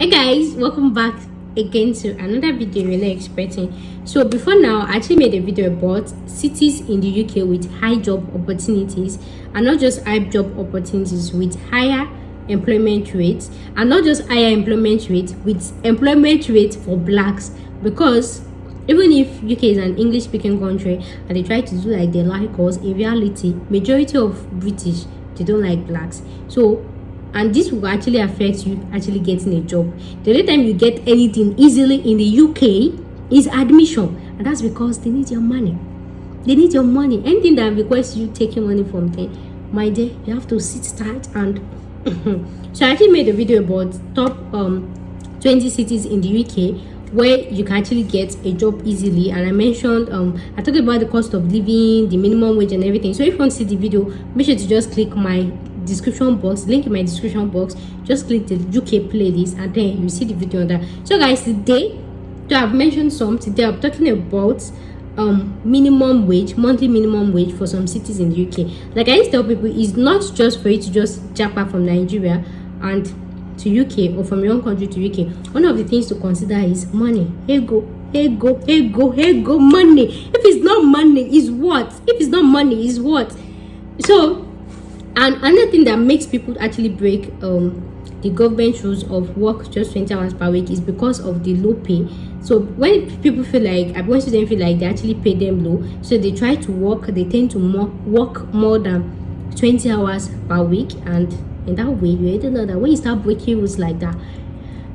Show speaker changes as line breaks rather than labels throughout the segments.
Hey guys, welcome back again to another video you're not expecting. So before now, I actually made a video about cities in the UK with high job opportunities, and not just high job opportunities, with higher employment rates, and not just higher employment rate, with employment rate for blacks. Because even if UK is an English speaking country and they try to do like they like us, in reality majority of British, they don't like blacks. So, and this will actually affect you actually getting a job. The only time you get anything easily in the UK is admission, and that's because they need your money. They need your money. Anything that requires you taking money from them, my dear, you have to sit tight. And so I actually made a video about top 20 cities in the UK where you can actually get a job easily, and I mentioned I talked about the cost of living, the minimum wage and everything. So if you want to see the video, make sure to just click my description box, link in my description box. Just click the UK playlist and then you see the video on that. So guys, today, so I've mentioned some. Today I'm talking about minimum wage, monthly minimum wage for some cities in the UK. Like I used to tell people, it's not just for you to just jump back from Nigeria and to UK, or from your own country to UK. One of the things to consider is money. Here go money. If it's not money, is what? If it's not money, is what? So, and another thing that makes people actually break the government rules of work just 20 hours per week is because of the low pay. So when people feel like, when students feel like they actually pay them low, so they try to work, they tend to work more than 20 hours per week. And in that way, you already know that when you start breaking rules like that,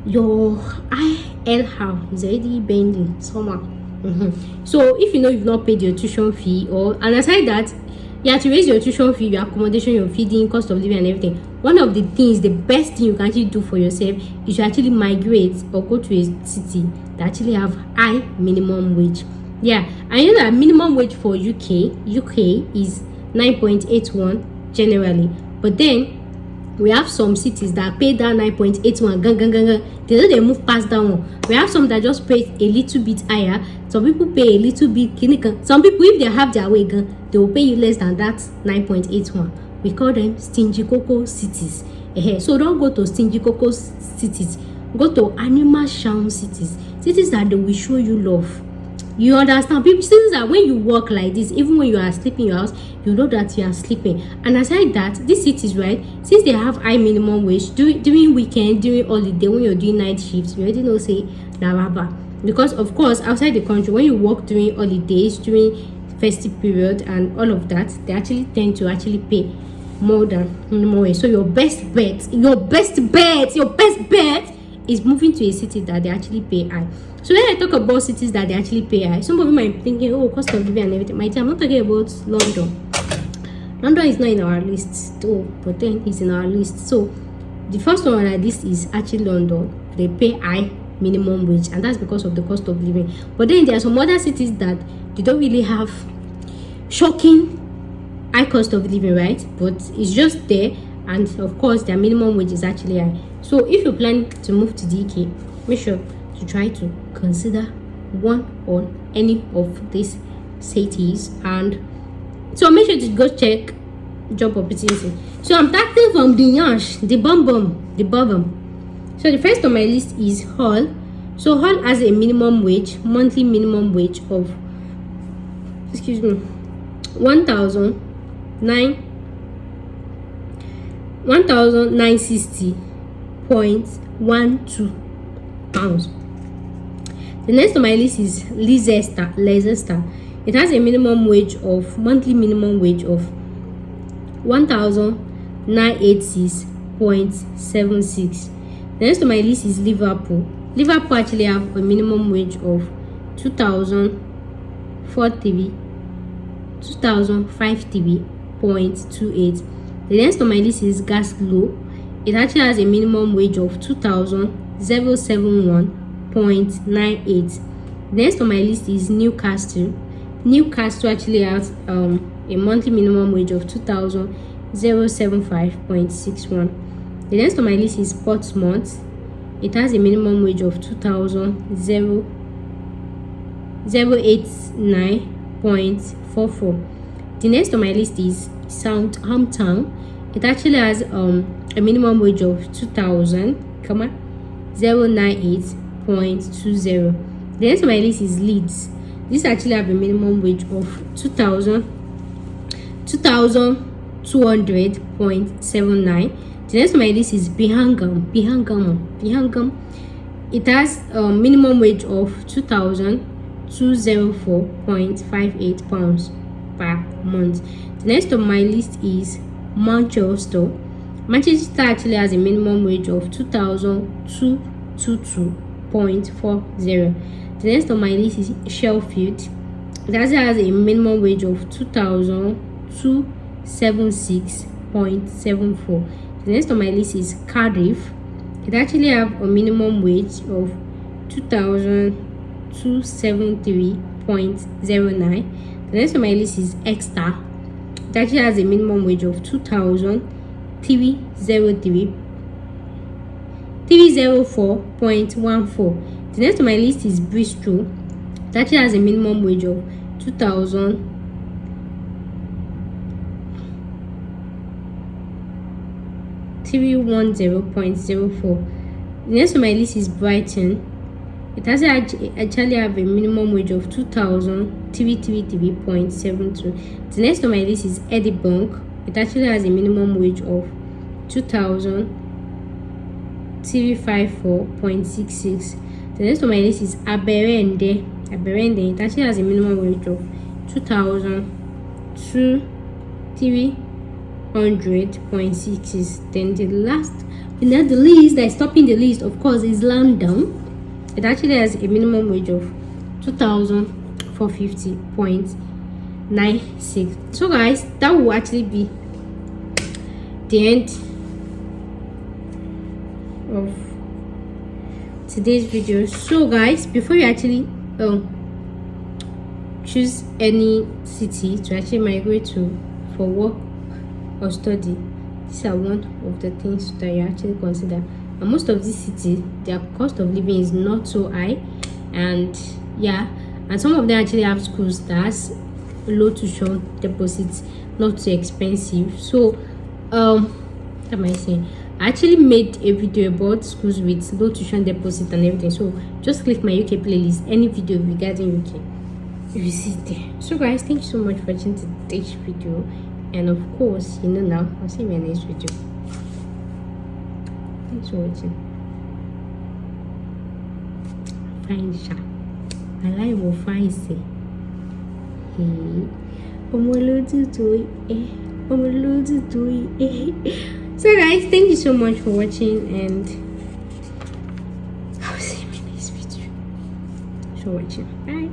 your ILR is already bending somehow. So if you know you've not paid your tuition fee, and aside that, you have to raise your tuition fee, your accommodation, your feeding, cost of living and everything. One of the things, the best thing you can actually do for yourself is to actually migrate or go to a city that actually have high minimum wage. Yeah, I know that minimum wage for UK is 9.81 generally, but then we have some cities that pay that 9.81 they know they move past that one. We have some that just pay a little bit higher. Some people pay a little bit. Some people, if they have their way, they will pay you less than that 9.81. We call them stingy cocoa cities. So don't go to stingy cocoa cities. Go to animal shown cities. Cities that they will show you love. You understand? People, cities that when you walk like this, even when you are sleeping in your house, you know that you are sleeping. And aside that, these cities, right, since they have high minimum wage, during weekend, during holiday, when you're doing night shifts, you already know, say, naraba. Because of course, outside the country, when you work during holidays, during festive period and all of that, they actually tend to actually pay more than minimum wage. So your best bet is moving to a city that they actually pay high. So when I talk about cities that they actually pay high, some of you might be thinking, oh, cost of living and everything. My dear, I'm not talking about London. London is not in our list, though, but then it's in our list. So the first one on our list is actually London. They pay high minimum wage, and that's because of the cost of living. But then there are some other cities that they don't really have shocking high cost of living, right? But it's just there, and of course their minimum wage is actually high. So if you plan to move to the UK, make sure to try to consider one or any of these cities, and so make sure to go check job opportunity. So I'm starting from the yash, the bottom. So the first on my list is Hull. So Hull has a minimum wage, monthly minimum wage of 1,960.12 pounds. The next on my list is Leicester. It has a monthly minimum wage of 1,986.76. The next on my list is Liverpool. Liverpool actually have a minimum wage of 2,530.28. The next on my list is Glasgow. It actually has a minimum wage of 2,071.98. The next on my list is Newcastle. Newcastle actually has a monthly minimum wage of 2,075.61. The next on my list is Portsmouth. It has a minimum wage of 2,089.44. The next on my list is Southampton. It actually has a minimum wage of 2,000. Come on. 098.20. The next on my list is Leeds. This actually have a minimum wage of 2,200.79. The next on my list is Birmingham. It has a minimum wage of 2,204.58 pounds per month. The next on my list is Manchester. Manchester actually has a minimum wage of 2,222.40. The next on my list is Sheffield. It actually has a minimum wage of 2,276.74. The next on my list is Cardiff. It actually have a minimum wage of 2,273.09. The next on my list is Exeter. It actually has a minimum wage of 2,304.14. The next on my list is Bristol. It actually has a minimum wage of 2,310.04. The next on my list is Brighton. It has actually have a minimum wage of 2,333.72. The next on my list is Edinburgh. It actually has a minimum wage of 2,354.66. The next on my list is Aberende. It actually has a minimum wage of 2,300.66. Then the list that is topping the list, of course, is London. It actually has a minimum wage of 2,450.96. So guys, that will actually be the end of today's video. So guys, before you actually choose any city to actually migrate to for work or study, these are one of the things that you actually consider. And most of these cities, their cost of living is not so high, and some of them actually have schools that has low tuition deposits, not too expensive. So what am I saying? I actually made a video about schools with low tuition deposit and everything. So just click my UK playlist, any video regarding UK, you see it there. So guys, thank you so much for watching today's video, and of course, now I'll see you in my next video. Thanks for watching. Fine sha. I like more fine say. So guys, thank you so much for watching, and I'll see you in my next video. Thanks for watching. Bye.